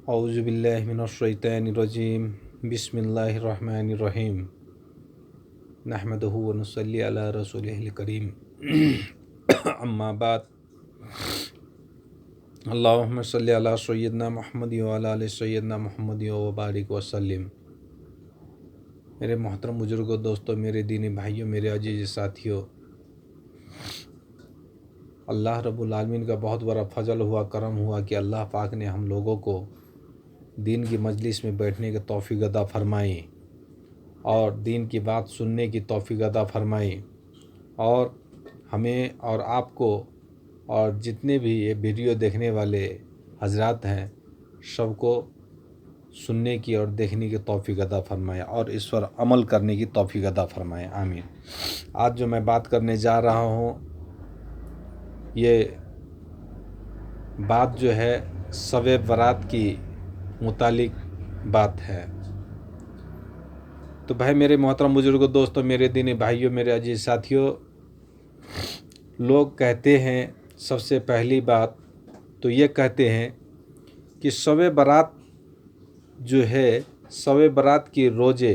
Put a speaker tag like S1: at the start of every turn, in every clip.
S1: औज़ुबिल्लाहि मिनश्शैतानिर्रजीम बिस्मिल्लाहिर्रहमानिर्रहीम नहमदुहु व नुसल्ली अला रसूलिहिल करीम अम्मा बाद अल्लाहुम्मा सल्लि अला सय्यिदना मुहम्मद व अला आलि सय्यिदना मुहम्मद व बारिक व सल्लिम। मेरे मोहतरम बुजुर्गों, दोस्तों, मेरे दीनी भाइयों, मेरे अजीज साथियों, अल्लाह रब्बुल आलमीन का बहुत बड़ा फजल हुआ, करम हुआ कि अल्लाह पाक ने हम लोगों को दीन की मजलिस में बैठने की तौफीक अता फरमाई और दीन की बात सुनने की तौफीक अता फरमाई और हमें और आपको और जितने भी ये वीडियो देखने वाले हजरात हैं सबको सुनने की और देखने की तौफीक अता फरमाए और इस पर अमल करने की तौफीक अता फरमाए, आमीन। आज जो मैं बात करने जा रहा हूँ ये बात जो है शब-ए बारात की मुतालिक बात है। तो भाई मेरे मोहतरम बुजुर्गों, दोस्तों, मेरे दीनी भाइयों, मेरे अजीज साथियों, लोग कहते हैं सबसे पहली बात तो ये कहते हैं कि शब-ए बारात जो है, शब-ए बारात की रोज़े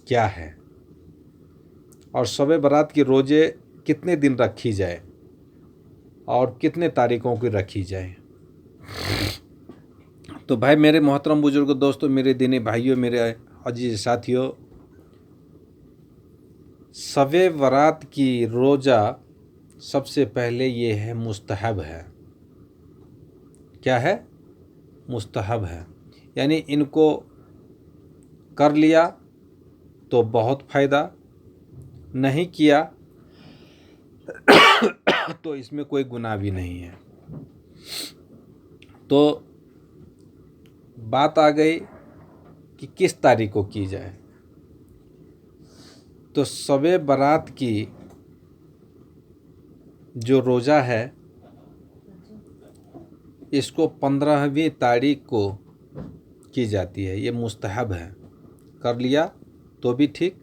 S1: क्या है और शब-ए बारात की रोज़े कितने दिन रखी जाए और कितने तारीख़ों की रखी जाए। तो भाई मेरे मोहतरम बुजुर्गों, दोस्तों, मेरे दीनी भाइयों, मेरे अजीज साथियों, शब-ए बारात की रोज़ा सबसे पहले ये है मुस्तहब है। क्या है? मुस्तहब है, यानी इनको कर लिया तो बहुत फ़ायदा, नहीं किया तो इसमें कोई गुनाह भी नहीं है। तो बात आ गई कि किस तारीख को की जाए। तो शब-ए बारात की जो रोज़ा है इसको 15वीं तारीख को की जाती है। ये मुस्तहब है, कर लिया तो भी ठीक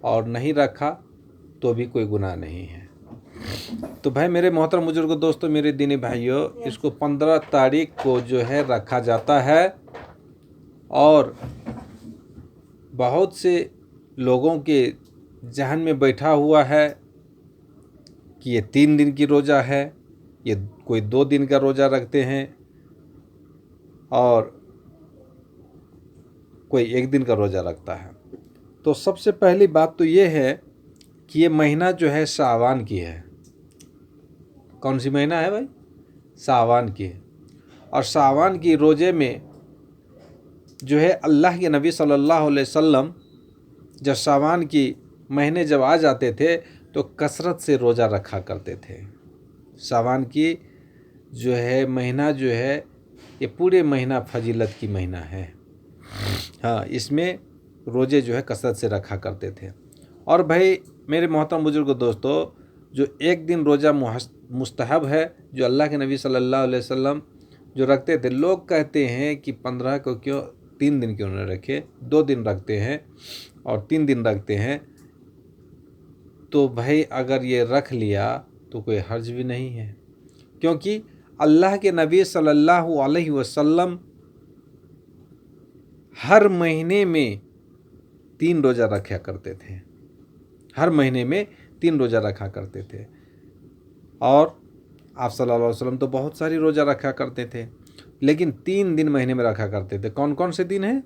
S1: और नहीं रखा तो भी कोई गुनाह नहीं है। तो भाई मेरे मोहतरम बुजुर्गों, दोस्तों, मेरे दीनी भाइयों, इसको 15 तारीख को जो है रखा जाता है और बहुत से लोगों के जहन में बैठा हुआ है कि ये 3 दिन की रोज़ा है, ये कोई 2 दिन का रोज़ा रखते हैं और कोई 1 दिन का रोज़ा रखता है। तो सबसे पहली बात तो ये है कि ये महीना जो है शाबान की है। कौन सी महीना है भाई? शाबान की है। और शाबान की रोज़े में जो है अल्लाह के नबी सल्लल्लाहु अलैहि वसल्लम जब शाबान की महीने जब आ जाते थे तो कसरत से रोज़ा रखा करते थे। शाबान की जो है महीना जो है ये पूरे महीना फजीलत की महीना है। हाँ, इसमें रोज़े जो है कसरत से रखा करते थे। और भाई मेरे मोहतरम बुजुर्ग दोस्तों, जो 1 दिन रोज़ा मुस्तहब है जो अल्लाह के नबी सल्लल्लाहु अलैहि वसल्लम जो रखते थे। लोग कहते हैं कि 15 को क्यों 3 दिन क्यों न रखे, 2 दिन रखते हैं और 3 दिन रखते हैं। तो भाई अगर ये रख लिया तो कोई हर्ज भी नहीं है, क्योंकि अल्लाह के नबी सल्लल्लाहु अलैहि वसल्लम हर महीने में 3 रोज़ा रखा करते थे। हर महीने में 3 रोज़ा रखा करते थे और आप सल्लल्लाहु अलैहि वसल्लम तो बहुत सारी रोज़ा रखा करते थे, लेकिन 3 दिन महीने में रखा करते थे। कौन कौन से दिन हैं?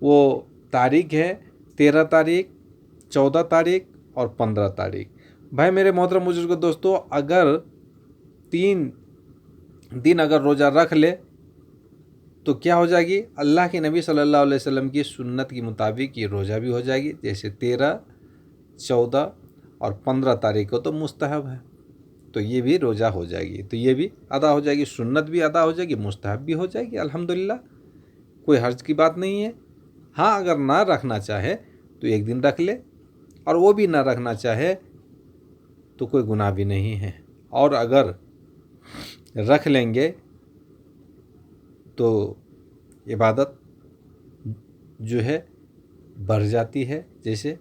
S1: वो तारीख है 13 तारीख, 14 तारीख और 15 तारीख। भाई मेरे मोहतरम बुजुर्ग दोस्तों, अगर 3 दिन अगर रोज़ा रख ले तो क्या हो जाएगी? अल्लाह के नबी सल्लल्लाहु अलैहि वसल्लम की सुन्नत के मुताबिक ये रोज़ा भी हो जाएगी। जैसे 13, 14 और 15 तारीख को तो मुस्तहब है, तो ये भी रोज़ा हो जाएगी, तो ये भी अदा हो जाएगी, सुन्नत भी अदा हो जाएगी, मुस्तहब भी हो जाएगी। अल्हम्दुलिल्लाह, कोई हर्ज की बात नहीं है। हाँ, अगर ना रखना चाहे तो 1 दिन रख ले और वो भी ना रखना चाहे तो कोई गुनाह भी नहीं है। और अगर रख लेंगे तो इबादत जो है बढ़ जाती है, जैसे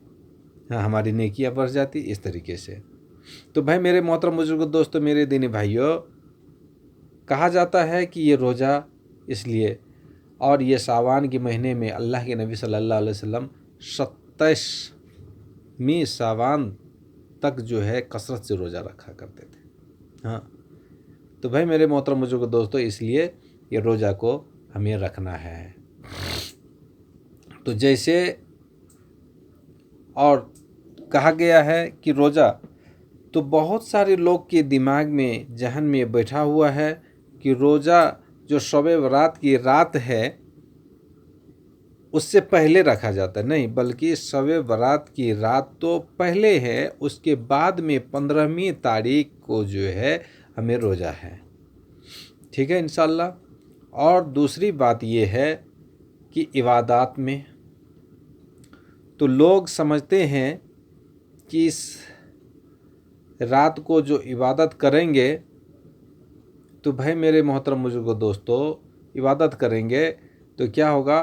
S1: हाँ हमारी नेकियां बढ़ जाती, इस तरीके से। तो भाई मेरे मोहतरम बुजुर्ग दोस्तों, मेरे दीनी भाइयों, कहा जाता है कि ये रोज़ा इसलिए। और ये सावन के महीने में अल्लाह के नबी सल्लल्लाहु अलैहि वसल्लम 27वीं सावन तक जो है कसरत से रोज़ा रखा करते थे। हाँ, तो भाई मेरे मोहतरम बुजुर्ग दोस्तों, इसलिए ये रोज़ा को हमें रखना है। तो जैसे और कहा गया है कि रोज़ा, तो बहुत सारे लोग के दिमाग में, जहन में बैठा हुआ है कि रोज़ा जो शब बारात की रात है उससे पहले रखा जाता है। नहीं, बल्कि शब बारात की रात तो पहले है, उसके बाद में 15वीं तारीख को जो है हमें रोज़ा है। ठीक है इंशाअल्लाह। और दूसरी बात ये है कि इबादत में तो लोग समझते हैं कि इस रात को जो इबादत करेंगे, तो भाई मेरे मोहतरम बुजुर्गों दोस्तों, इबादत करेंगे तो क्या होगा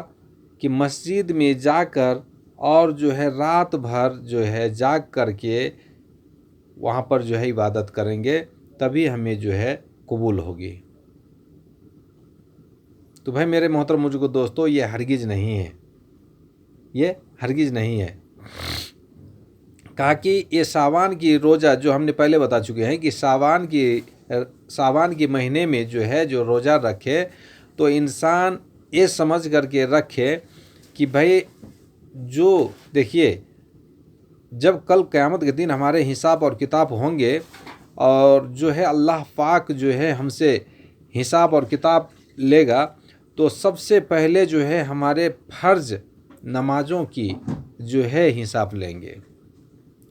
S1: कि मस्जिद में जाकर और जो है रात भर जो है जाग करके वहाँ पर जो है इबादत करेंगे, तभी हमें जो है कबूल होगी। तो भाई मेरे मोहतरम बुजुर्गों दोस्तों, ये हरगिज़ नहीं है, ये हरगिज़ नहीं है। कहा कि ये सावन की रोज़ा जो हमने पहले बता चुके हैं कि सावन के महीने में जो है जो रोज़ा रखे, तो इंसान ये समझ करके रखे कि भाई जो देखिए, जब कल क़यामत के दिन हमारे हिसाब और किताब होंगे और जो है अल्लाह पाक जो है हमसे हिसाब और किताब लेगा, तो सबसे पहले जो है हमारे फ़र्ज़ नमाज़ों की जो है हिसाब लेंगे,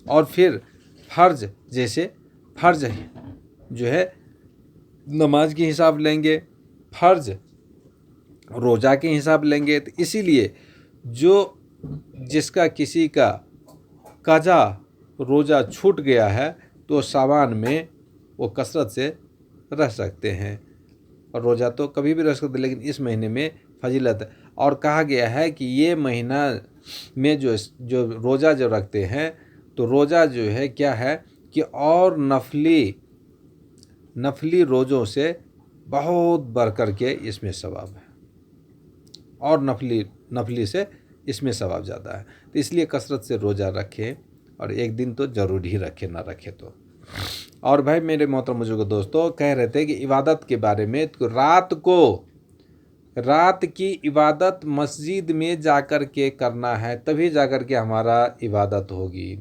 S1: और फिर फ़र्ज़ जैसे फ़र्ज़ जो है नमाज की हिसाब लेंगे, फ़र्ज़ रोज़ा के हिसाब लेंगे। तो इसीलिए जो जिसका किसी का कज़ा रोज़ा छूट गया है, तो सावन में वो कसरत से रह सकते हैं, और रोज़ा तो कभी भी रह सकते, लेकिन इस महीने में फजीलत है। और कहा गया है कि ये महीना में जो रोज़ा जो रखते हैं, तो रोज़ा जो है क्या है कि और नफली रोज़ों से बहुत बढ़ कर के इसमें सवाब है, और नफली से इसमें सवाब ज़्यादा है। तो इसलिए कसरत से रोज़ा रखें, और एक दिन तो ज़रूर ही रखें, ना रखें तो। और भाई मेरे मोहतरम बुजुर्ग दोस्तों, कह रहे थे कि इबादत के बारे में, तो रात की इबादत मस्जिद में जाकर के करना है, तभी जाकर के हमारा इबादत होगी।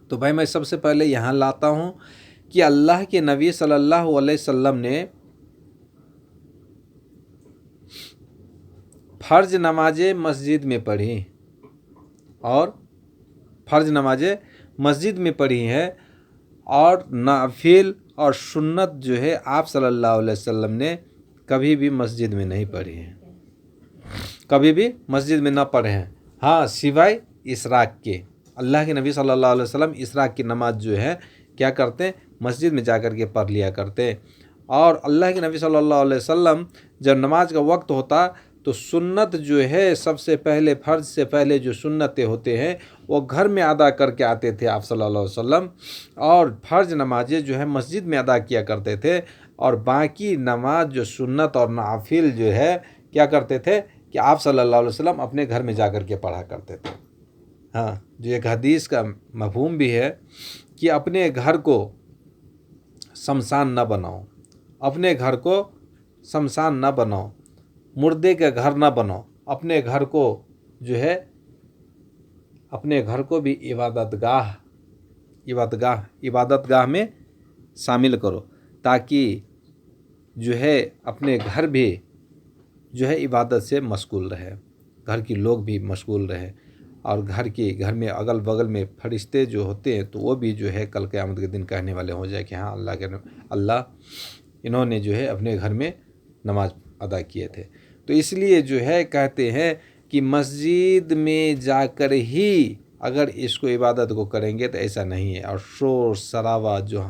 S1: तो भाई मैं सबसे पहले यहाँ लाता हूँ कि अल्लाह के नबी सल्लल्लाहु अलैहि वसल्लम ने फ़र्ज़ नमाजें मस्जिद में पढ़ी, और फ़र्ज़ नमाजें मस्जिद में पढ़ी हैं, और नाफिल और सुन्नत जो है आप सल्लल्लाहु अलैहि वसल्लम ने कभी भी मस्जिद में नहीं पढ़ी हैं, कभी भी मस्जिद में ना पढ़े हैं। हाँ, सिवाय इशराक के। अल्लाह के नबी सल्लल्लाहु अलैहि वसल्लम इशराक की नमाज जो है क्या करते हैं, मस्जिद में जाकर के पढ़ लिया करते हैं। और अल्लाह के नबी सल्लल्लाहु अलैहि वसल्लम जब नमाज का वक्त होता, तो सुन्नत जो है सबसे पहले, फ़र्ज़ से पहले जो सुन्नतें होते हैं वो घर में अदा करके आते थे आप सल्लल्लाहु अलैहि वसल्लम, और फ़र्ज़ नमाजें जो है मस्जिद में अदा किया करते थे, और बाकी नमाज जो सुन्नत और नाफिल जो है क्या करते थे कि आप सल्लल्लाहु अलैहि वसल्लम अपने घर में जाकर के पढ़ा करते थे। हाँ, जो एक हदीस का मफ़हूम भी है कि अपने घर को शमशान न बनाओ, अपने घर को शमशान न बनाओ, मुर्दे का घर न बनाओ, अपने घर को जो है, अपने घर को भी इबादतगाह में शामिल करो, ताकि जो है अपने घर भी जो है इबादत से मशगूल रहे, घर के लोग भी मशगूल रहे, और घर में अगल बगल में फरिश्ते जो होते हैं, तो वो भी जो है कल क़यामत के दिन कहने वाले हो जाए कि हाँ अल्लाह इन्होंने जो है अपने घर में नमाज अदा किए थे। तो इसलिए जो है कहते हैं कि मस्जिद में जाकर ही अगर इसको इबादत को करेंगे तो ऐसा नहीं है। और शोर शराबा जो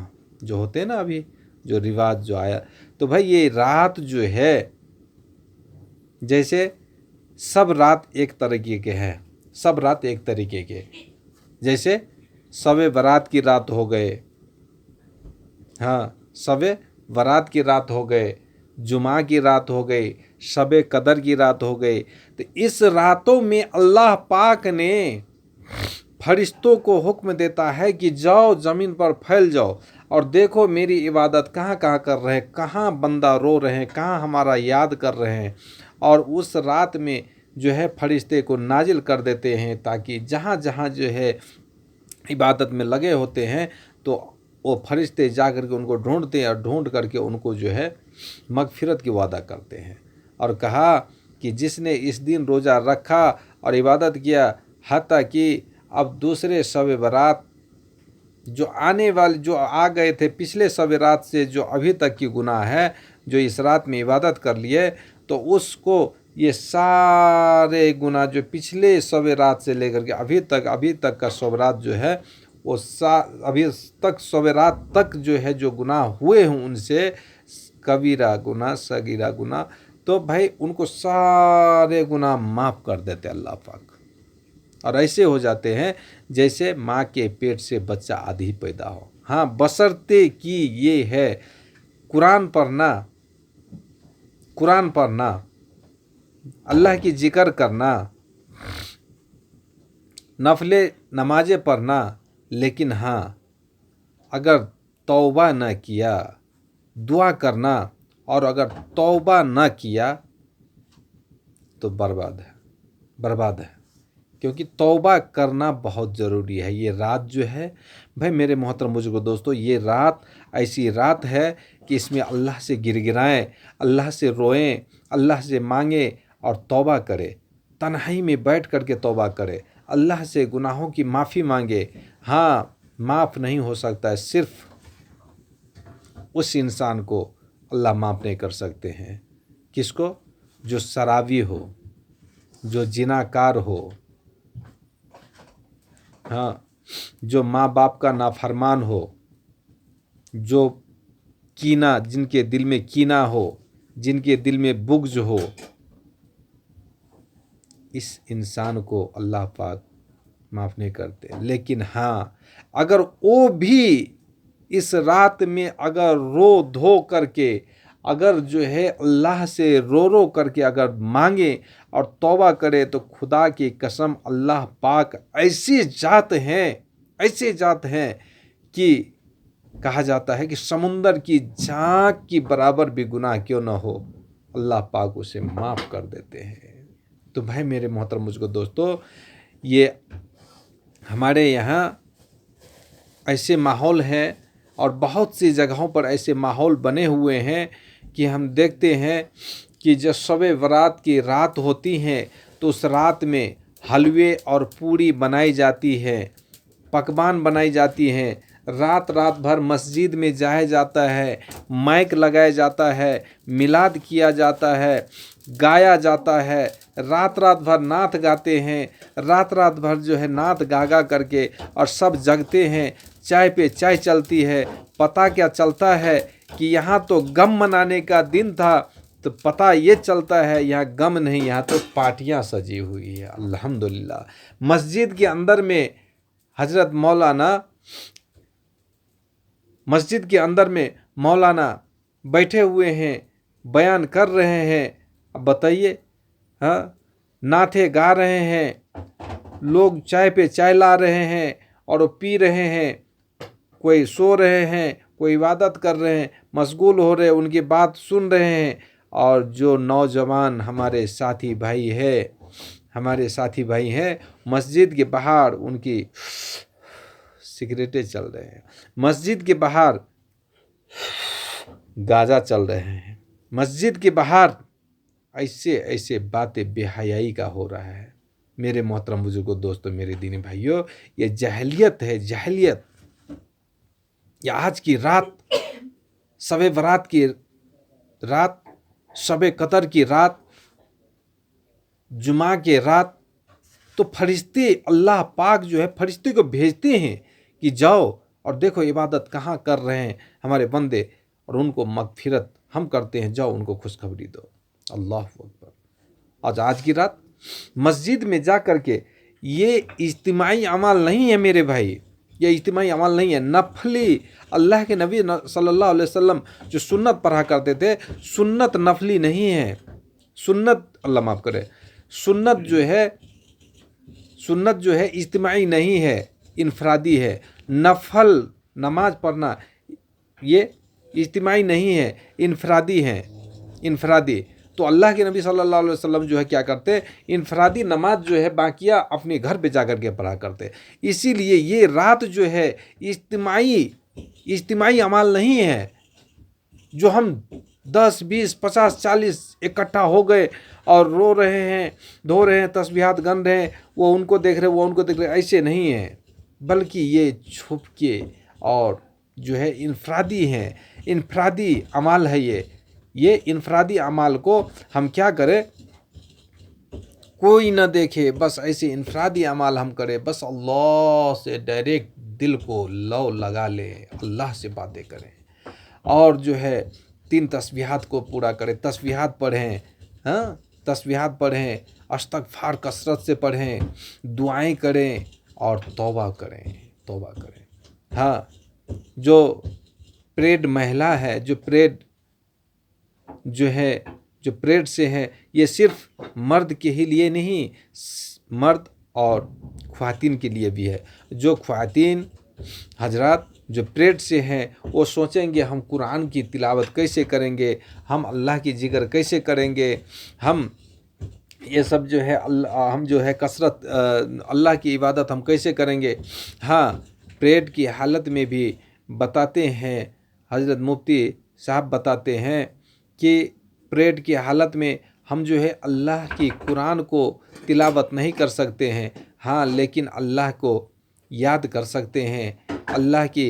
S1: होते हैं ना, अभी जो रिवाज जो आया, तो भाई ये रात जो है, जैसे सब रात एक तरीके के हैं, सब रात एक तरीके के, जैसे शब बारात की रात हो गए, हाँ शब बारात की रात हो गए, जुमा की रात हो गई, शबे कदर की रात हो गई। तो इस रातों में अल्लाह पाक ने फरिश्तों को हुक्म देता है कि जाओ ज़मीन पर फैल जाओ और देखो मेरी इबादत कहाँ कहाँ कर रहे हैं, कहाँ बंदा रो रहे हैं, कहाँ हमारा याद कर रहे हैं। और उस रात में जो है फरिश्ते को नाजिल कर देते हैं ताकि जहाँ जहाँ जो है इबादत में लगे होते हैं तो वो फरिश्ते जा कर के उनको ढूंढते हैं और ढूंढ करके उनको जो है मगफिरत की वादा करते हैं। और कहा कि जिसने इस दिन रोज़ा रखा और इबादत किया, हत्ता कि अब दूसरे शब बारात जो आने वाले जो आ गए थे पिछले शब रात से जो अभी तक की गुनाह है, जो इस रात में इबादत कर लिए, तो उसको ये सारे गुनाह जो पिछले शब रात से लेकर के अभी तक का शब रात जो है वो अभी तक शब रात तक जो है जो गुनाह हुए हैं उनसे कबीरा गुनाह सगीरा गुनाह, तो भाई उनको सारे गुनाह माफ़ कर देते अल्लाह पाक। और ऐसे हो जाते हैं जैसे माँ के पेट से बच्चा आदि पैदा हो। हाँ, बशर्ते कि ये है कुरान पढ़ना, अल्लाह की जिक्र करना, नफले नमाजें पढ़ना। लेकिन हाँ, अगर तौबा न किया, दुआ करना, और अगर तौबा न किया तो बर्बाद है। क्योंकि तौबा करना बहुत ज़रूरी है। ये रात जो है भाई मेरे मोहतरम बुजुर्गों दोस्तों, ये रात ऐसी रात है कि इसमें अल्लाह से गिड़गिड़ाएं, अल्लाह से रोएं, अल्लाह से मांगें और तौबा करें। तन्हाई में बैठ कर के तौबा करें, अल्लाह से गुनाहों की माफ़ी मांगे। हाँ, माफ़ नहीं हो सकता है, सिर्फ उस इंसान को अल्लाह माफ़ नहीं कर सकते हैं। किसको? जो शराबी हो, जो जिनाकार हो, हाँ, जो माँ बाप का नाफरमान हो, जो जिनके दिल में कीना हो, जिनके दिल में बुग़्ज़ हो, इस इंसान को अल्लाह पाक माफ़ नहीं करते। लेकिन हाँ, अगर वो भी इस रात में अगर रो धो करके अगर जो है अल्लाह से रो करके अगर मांगे और तौबा करे, तो खुदा की कसम अल्लाह पाक ऐसी जात हैं कि कहा जाता है कि समुंदर की झांक की बराबर भी गुनाह क्यों ना हो, अल्लाह पाक उसे माफ़ कर देते हैं। तो भाई मेरे मोहतरम मुझको दोस्तों, ये हमारे यहाँ ऐसे माहौल हैं और बहुत सी जगहों पर ऐसे माहौल बने हुए हैं कि हम देखते हैं कि जब शब बारात की रात होती हैं तो उस रात में हलवे और पूरी बनाई जाती है, पकवान बनाई जाती हैं। रात भर मस्जिद में जाया जाता है, माइक लगाया जाता है, मिलाद किया जाता है, गाया जाता है, रात भर नात गाते हैं, रात भर जो है नात गा करके और सब जगते हैं। चाय पे चाय चलती है। पता क्या चलता है कि यहाँ तो गम मनाने का दिन था, तो पता ये चलता है यहाँ गम नहीं, यहाँ तो पार्टियाँ सजी हुई है। अल्हम्दुलिल्लाह। मस्जिद के अंदर में हजरत मौलाना बैठे हुए हैं, बयान कर रहे हैं। अब बताइए, हाँ, नाथे गा रहे हैं, लोग चाय पे चाय ला रहे हैं और वो पी रहे हैं, कोई सो रहे हैं, कोई इबादत कर रहे हैं, मशगूल हो रहे हैं, उनकी बात सुन रहे हैं। और जो नौजवान हमारे साथी भाई हैं मस्जिद के बाहर उनकी सिगरेटें चल रहे हैं, मस्जिद के बाहर गाजा चल रहे हैं, मस्जिद के बाहर ऐसे बातें बेहयाई का हो रहा है। मेरे मोहतरम बुजुर्गों दोस्तों, मेरे दीनी भाइयों, ये जहलियत है, जहलियत। या आज की रात, शब बारात की रात, शब कदर की रात, जुमा के रात, तो फरिश्ते अल्लाह पाक जो है फरिश्ते को भेजते हैं कि जाओ और देखो इबादत कहाँ कर रहे हैं हमारे बंदे, और उनको मगफिरत हम करते हैं, जाओ उनको खुशखबरी दो। अल्लाह अकबर। आज की रात मस्जिद में जा कर के, ये इज्तिमाई अमल नहीं है मेरे भाई, ये इज्तिमाई अमल नहीं है, नफली। अल्लाह के नबी सल्लल्लाहु अलैहि वसल्लम जो सुन्नत पढ़ा करते थे, सुन्नत नफली नहीं है। सुन्नत, अल्लाह माफ़ करे, सुन्नत जो है इज्तिमाई नहीं है, इनफरादी है। नफल नमाज पढ़ना ये इज्तिमाई नहीं है, इनफरादी है, इनफरादी। तो अल्लाह के नबी सल्लल्लाहु अलैहि वसल्लम जो है क्या करते, इनफरादी नमाज जो है बाकिया अपने घर पे जा कर के पढ़ा करते। इसीलिए ये रात जो है इज्तिमाई अमाल नहीं है, जो हम 10, 20, 50, 40 इकट्ठा हो गए और रो रहे हैं, धो रहे हैं, तस्बीहात गन रहे हैं, वो उनको देख रहे, वो उनको देख रहे, ऐसे नहीं है। बल्कि ये छुप के और जो है इनफरादी हैं, इनफरादी अमाल है ये इनफरादी अमाल को हम क्या करें, कोई ना देखे, बस ऐसे इनफरादी अमाल हम करें, बस अल्लाह से डायरेक्ट दिल को लगा लें, अल्लाह से बातें करें। और जो है 3 तस्बीहात को पूरा करें, तस्बीहात पढ़ें, हाँ तस्बीहात पढ़ें, इस्तिग़फ़ार कसरत से पढ़ें, दुआएं करें और तौबा करें। हाँ, जो प्रेड महिला है, जो प्रेड से है, ये सिर्फ मर्द के ही लिए नहीं, मर्द और ख्वातीन के लिए भी है। जो ख्वातीन हजरात जो प्रेड से हैं, वो सोचेंगे हम कुरान की तिलावत कैसे करेंगे, हम अल्लाह की जिक्र कैसे करेंगे, हम ये सब जो है हम जो है कसरत अल्लाह की इबादत हम कैसे करेंगे। हाँ, प्रेड की हालत में भी बताते हैं, हज़रत मुफ्ती साहब बताते हैं कि प्रेड की हालत में हम जो है अल्लाह की कुरान को तिलावत नहीं कर सकते हैं, हाँ लेकिन अल्लाह को याद कर सकते हैं। अल्लाह की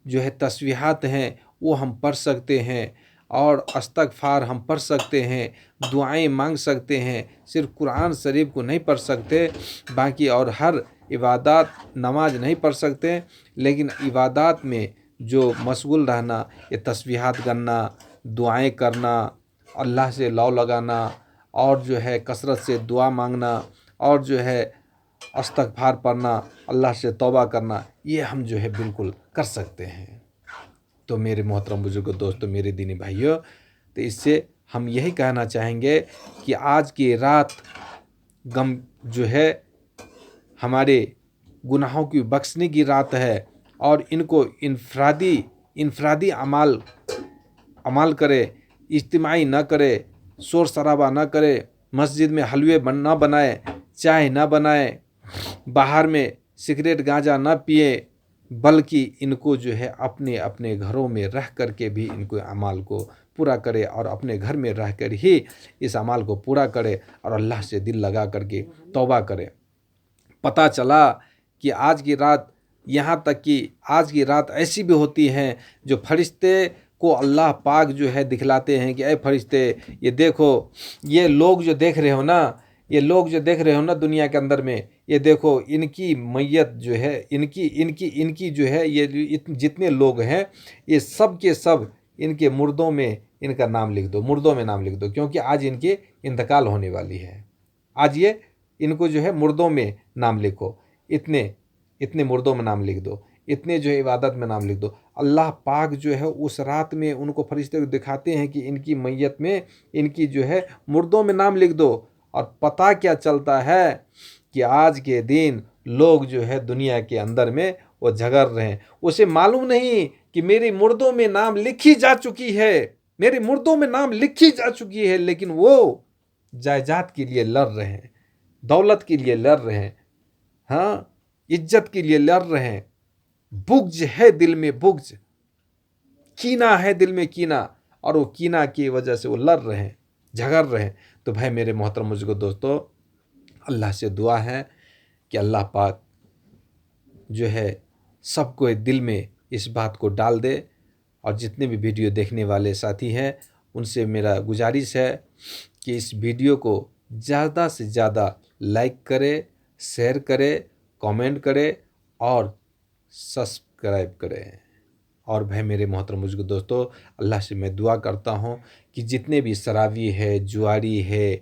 S1: जो है तस्बीहात हैं वो हम पढ़ सकते हैं और इस्तिग़फ़ार हम पढ़ सकते हैं, दुआएं मांग सकते हैं। सिर्फ कुरान शरीफ को नहीं पढ़ सकते, बाकी और हर इबादत, नमाज नहीं पढ़ सकते, लेकिन इबादत में जो मशगूल रहना, ये तस्बीहात करना, दुआएं करना, अल्लाह से लौ लगाना और जो है कसरत से दुआ मांगना और जो है इस्तिग़फ़ार पढ़ना, अल्लाह से तौबा करना, ये हम जो है बिल्कुल कर सकते हैं। तो मेरे मोहतरम बुजुर्गों, दोस्तों, मेरे दीनी भाइयों, तो इससे हम यही कहना चाहेंगे कि आज की रात गम जो है हमारे गुनाहों की बख्शने की रात है और इनको इनफरादी अमाल करे, इज्तिमाई न करे, शोर शराबा न करे, मस्जिद में हलवे ना बनाए, चाय ना बनाए, बाहर में सिगरेट गांजा ना पिए, बल्कि इनको जो है अपने अपने घरों में रह कर के भी इनको अमाल को पूरा करे और अपने घर में रह कर ही इस अमाल को पूरा करे और अल्लाह से दिल लगा करके तौबा करे। पता चला कि आज की रात, यहाँ तक कि आज की रात ऐसी भी होती हैं जो फरिश्ते को अल्लाह पाक जो है दिखलाते हैं कि ऐ फरिश्ते, ये देखो, ये लोग जो देख रहे हो ना, ये लोग जो देख रहे हो ना दुनिया के अंदर में, ये देखो इनकी मैयत जो है, इनकी जो है, ये जितने लोग हैं, ये सब के सब इनके मुर्दों में इनका नाम लिख दो, मुर्दों में नाम लिख दो, क्योंकि आज इनके इंतकाल होने वाली है। आज ये इनको जो है मुर्दों में नाम लिखो, इतने मुर्दों में नाम लिख दो, इतने जो है इबादत में नाम लिख दो। अल्लाह पाक जो है उस रात में उनको फरिश्ते को दिखाते हैं कि इनकी मैयत में इनकी जो है मुर्दों में नाम लिख दो। और पता क्या चलता है कि आज के दिन लोग जो है दुनिया के अंदर में वो झगड़ रहे हैं। उसे मालूम नहीं कि मेरी मुर्दों में नाम लिखी जा चुकी है, मेरी मुर्दों में नाम लिखी जा चुकी है, लेकिन वो जायदाद के लिए लड़ रहे हैं, दौलत के लिए लड़ रहे हैं, हाँ इज्जत के लिए लड़ रहे हैं। बुग़्ज़ है दिल में, बुग़्ज़, कीना है दिल में, कीना, और वो कीना की वजह से वो लड़ रहे हैं, झगड़ रहे हैं। तो भाई मेरे मोहतरम बुजुर्गों, दोस्तों, अल्लाह से दुआ है कि अल्लाह पाक जो है सबको दिल में इस बात को डाल दे। और जितने भी वीडियो देखने वाले साथी हैं उनसे मेरा गुजारिश है कि इस वीडियो को ज़्यादा से ज़्यादा लाइक करें, शेयर करें, कमेंट करें और सब्सक्राइब करें। और भाई मेरे मोहतरम बुजुर्ग दोस्तों, अल्लाह से मैं दुआ करता हूँ कि जितने भी शराबी है, जुआरी है,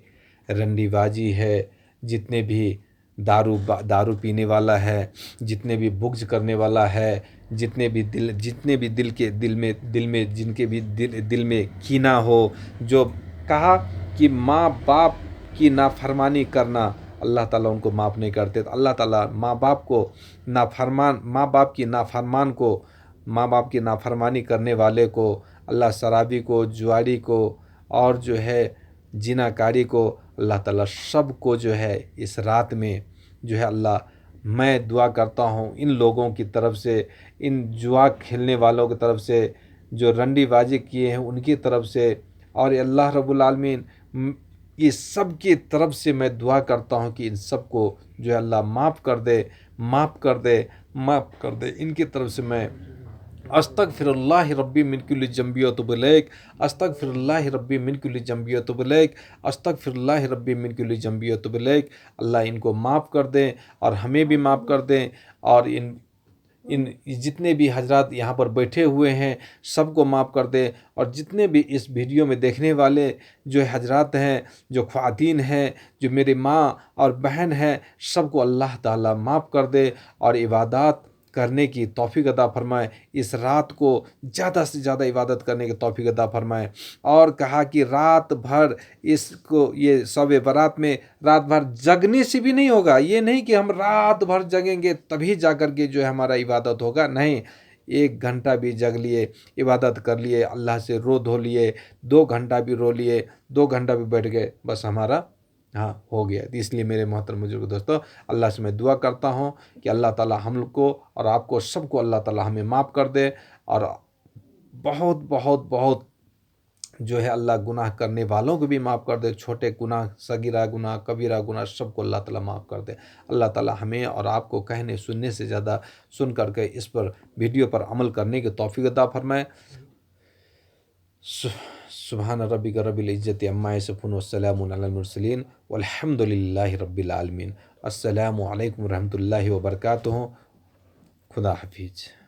S1: रंडीबाजी है, जितने भी दारू पीने वाला है, जितने भी बुग़्ज़ करने वाला है, जितने भी दिल में कीना हो, जो कहा कि माँ बाप की नाफरमानी करना, अल्लाह ताला उनको माफ़ नहीं करते। तो अल्लाह ताला माँ बाप की नाफरमानी करने वाले को, अल्लाह शराबी को, जुआरी को और जो है जिनाकारी को, अल्लाह ताला सब को जो है इस रात में जो है अल्लाह, मैं दुआ करता हूँ इन लोगों की तरफ से, इन जुआ खेलने वालों की तरफ से, जो रंडीबाजी किए हैं उनकी तरफ से, और अल्लाह रब्बुल आलमीन ये सब की तरफ से मैं दुआ करता हूँ कि इन सब को जो है अल्लाह माफ़ कर दे। इनकी तरफ से मैं अस्तगफिरुल्लाह रब्बी मिन कुल्ली ज़ंबी व अतूबु इलैह, अस्तगफिरुल्लाह रब्बी मिन कुल्ली ज़ंबी व अतूबु इलैह, अस्तगफिरुल्लाह रब्बी मिन कुल्ली ज़ंबी व अतूबु इलैह। अल्लाह इनको माफ़ कर दें और हमें भी माफ़ कर दें, और इन जितने भी हजरात यहाँ पर बैठे हुए हैं सबको माफ़ कर दे, और जितने भी इस वीडियो में देखने वाले जो हजरात हैं, जो ख्वातीन हैं, जो मेरी माँ और बहन हैं, सबको अल्लाह ताला माफ़ कर दे और इबादत करने की तौफीक अता फरमाए। इस रात को ज़्यादा से ज़्यादा इबादत करने की तौफीक अता फरमाए। और कहा कि रात भर इसको, ये शब बारात में रात भर जगने से भी नहीं होगा। ये नहीं कि हम रात भर जगेंगे तभी जा कर के जो है हमारा इबादत होगा, नहीं। 1 घंटा भी जग लिए, इबादत कर लिए, अल्लाह से रो धो लिए, 2 घंटा भी रो लिए, 2 घंटा भी बैठ गए, बस हमारा हाँ हो गया। तो इसलिए मेरे मोहतरम बुजुर्ग दोस्तों, अल्लाह से मैं दुआ करता हूँ कि अल्लाह ताला हम लोग को और आपको सबको अल्लाह ताला हमें माफ़ कर दे, और बहुत बहुत बहुत जो है अल्लाह गुनाह करने वालों को भी माफ़ कर दे। छोटे गुनाह, सगीरा गुनाह, कबीरा गुनाह, सबको अल्लाह ताला माफ़ कर दे। अल्लाह ताला हमें और आपको कहने सुनने से ज़्यादा सुन करके इस पर वीडियो पर अमल करने की तौफीक अता फरमाए। सुबहान रब्बिक रब्बिल इज्जति अम्मा यसिफून वस्सलामुन अलल मुरसलीन वल्हम्दुलिल्लाहि रब्बिल आलमीन। अस्सलामु अलैकुम रहमतुल्लाहि व बरकातुहू। खुदा हाफिज़।